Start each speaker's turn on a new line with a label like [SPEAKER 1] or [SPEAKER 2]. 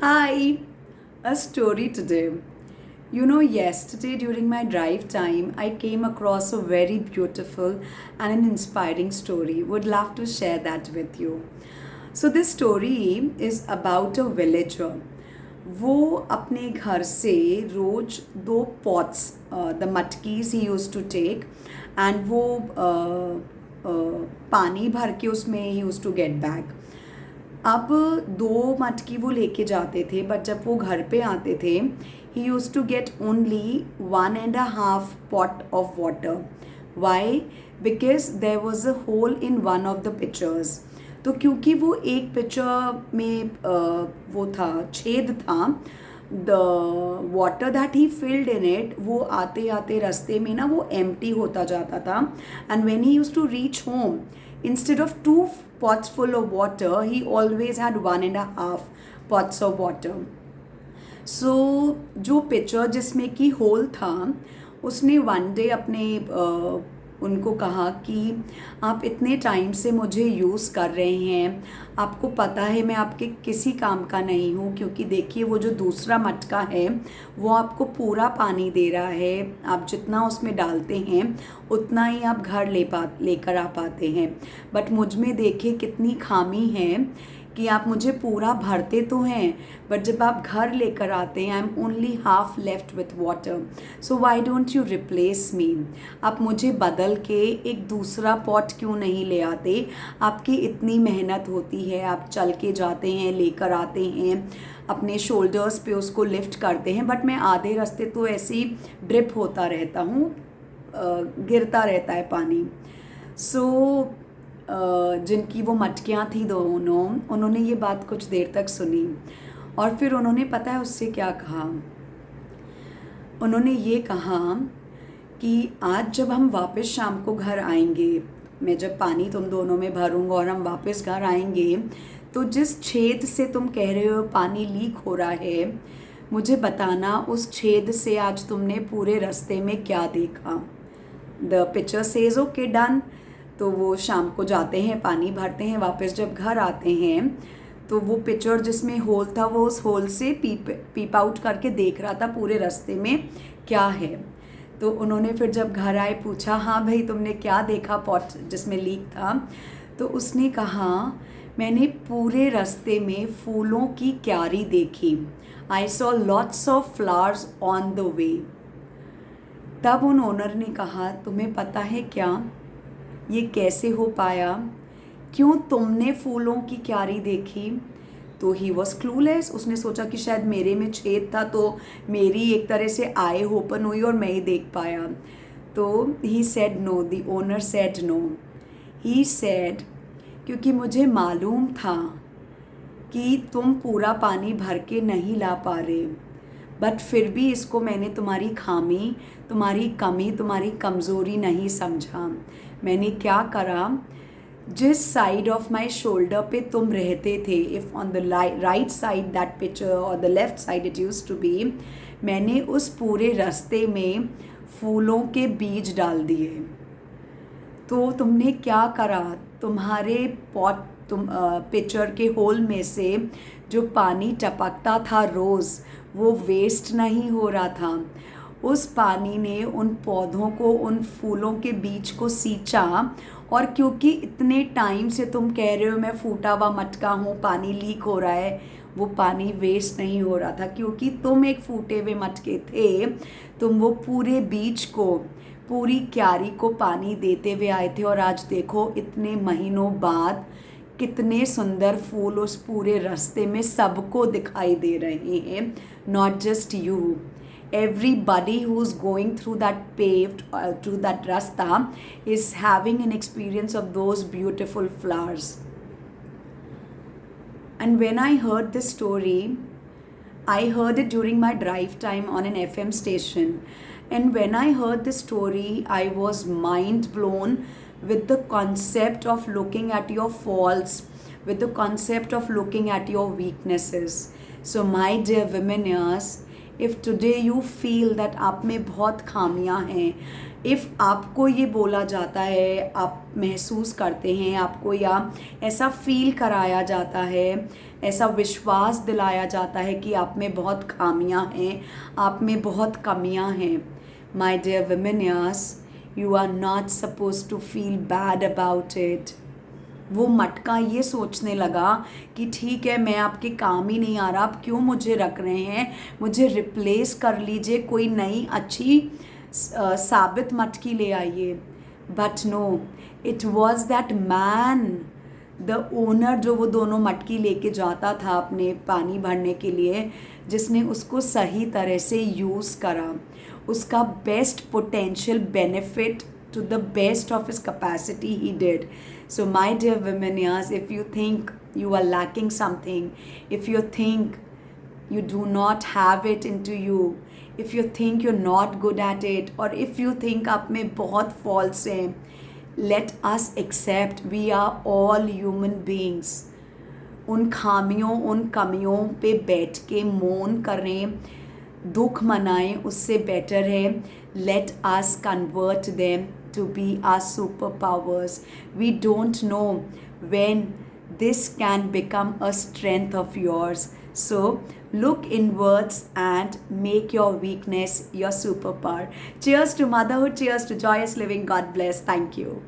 [SPEAKER 1] Hi, a story today. Yesterday during my drive time, I came across a very beautiful and an inspiring story. Would love to share that with you. So, this story is about a villager. वो अपने घर से रोज दो pots the मटकीज ही use to take and वो पानी भर के उसमें ही यूज टू गेट बैक। अब दो मटकी वो लेके जाते थे बट जब वो घर पे आते थे ही use to get only 1.5 pot of water. Why? Because there was a hole in one of the pictures. तो क्योंकि वो एक पिक्चर में वो था, छेद था, the water that he filled in it, वो आते आते रास्ते में ना वो एम्प्टी होता जाता था। And when he use to reach home, instead of two pots full of water, he always had 1.5 pots of water. So जो पिक्चर जिसमें कि होल था, उसने वन डे अपने उनको कहा कि आप इतने टाइम से मुझे यूज़ कर रहे हैं, आपको पता है मैं आपके किसी काम का नहीं हूँ, क्योंकि देखिए वो जो दूसरा मटका है वो आपको पूरा पानी दे रहा है, आप जितना उसमें डालते हैं उतना ही आप घर लेकर आ पाते हैं, बट मुझ में देखिए कितनी खामी है कि आप मुझे पूरा भरते तो हैं बट जब आप घर लेकर आते हैं I am only half left with water. So why don't you replace me? आप मुझे बदल के एक दूसरा पॉट क्यों नहीं ले आते? आपकी इतनी मेहनत होती है, आप चल के जाते हैं, लेकर आते हैं, अपने शोल्डर्स पे उसको लिफ्ट करते हैं, बट मैं आधे रास्ते तो ऐसे ही ड्रिप होता रहता हूँ, गिरता रहता है पानी। सो जिनकी वो मटकियाँ थी दोनों, उन्होंने ये बात कुछ देर तक सुनी और फिर उन्होंने पता है उससे क्या कहा। उन्होंने ये कहा कि आज जब हम वापस शाम को घर आएंगे, मैं जब पानी तुम दोनों में भरूंगा और हम वापस घर आएंगे, तो जिस छेद से तुम कह रहे हो पानी लीक हो रहा है, मुझे बताना उस छेद से आज तुमने पूरे रास्ते में क्या देखा। The picture says okay done. तो वो शाम को जाते हैं, पानी भरते हैं, वापस जब घर आते हैं तो वो पिक्चर जिसमें होल था वो उस होल से पीप आउट करके देख रहा था पूरे रास्ते में क्या है। तो उन्होंने फिर जब घर आए पूछा, हाँ भाई तुमने क्या देखा पॉट जिसमें लीक था? तो उसने कहा, मैंने पूरे रास्ते में फूलों की क्यारी देखी। I saw lots of flowers on the way. तब उन ओनर ने कहा, तुम्हें पता है क्या ये कैसे हो पाया? क्यों तुमने फूलों की क्यारी देखी? तो ही वॉज क्लूलेस। उसने सोचा कि शायद मेरे में छेद था तो मेरी एक तरह से आई ओपन हुई और मैं ही देख पाया। तो he said no, the owner said no. He said, क्योंकि मुझे मालूम था कि तुम पूरा पानी भर के नहीं ला पा रहे, बट फिर भी इसको मैंने तुम्हारी खामी, तुम्हारी कमी, तुम्हारी कमज़ोरी नहीं समझा। मैंने क्या करा, जिस साइड ऑफ माई शोल्डर पे तुम रहते थे, if on the right side that picture और the left side it use to be, मैंने उस पूरे रास्ते में फूलों के बीज डाल दिए। तो तुमने क्या करा, तुम्हारे पॉट पिक्चर के होल में से जो पानी टपकता था रोज़, वो वेस्ट नहीं हो रहा था। उस पानी ने उन पौधों को, उन फूलों के बीज को सींचा, और क्योंकि इतने टाइम से तुम कह रहे हो मैं फूटा हुआ मटका हूँ, पानी लीक हो रहा है, वो पानी वेस्ट नहीं हो रहा था क्योंकि तुम एक फूटे हुए मटके थे। तुम वो पूरे बीज को, पूरी क्यारी को पानी देते हुए आए थे और आज देखो इतने महीनों बाद कितने सुंदर फूल उस पूरे रास्ते में सबको दिखाई दे रहे हैं। Not just you, everybody who's going through that paved through that rasta is having an experience of those beautiful flowers. And when I heard this story, I heard it during my drive time on an FM station, and when I heard this story I was mind blown with the concept of looking at your faults, with the concept of looking at your weaknesses. So my dear women, if today you feel that आप में बहुत खामियां हैं, if आपको ये बोला जाता है, आप महसूस करते हैं, आपको या ऐसा फील कराया जाता है, ऐसा विश्वास दिलाया जाता है कि आप में बहुत खामियां हैं, आप में बहुत कमियां हैं, my dear women, yes, you are not suppose to feel bad about it. वो मटका ये सोचने लगा कि ठीक है, मैं आपके काम ही नहीं आ रहा, आप क्यों मुझे रख रहे हैं, मुझे रिप्लेस कर लीजिए, कोई नई अच्छी साबित मटकी ले आइए। But no, it was that man, the owner, जो वो दोनों मटकी लेके जाता था अपने पानी भरने के लिए, जिसने उसको सही तरह से यूज़ करा, उसका best potential benefit to the best of his capacity he did. So my dear women, yes, if you think you are lacking something, if you think you do not have it into you, if you think you're not good at it, or if you think आप में बहुत faults हैं, let us accept we are all human beings. उन खामियों, उन कमियों पे बैठ के मौन करें, दुख मनाएं, उससे बेटर है let us convert them to be our superpowers. We don't know when this can become a strength of yours. So look inwards and make your weakness your superpower. Cheers to motherhood, cheers to joyous living. God bless. Thank you.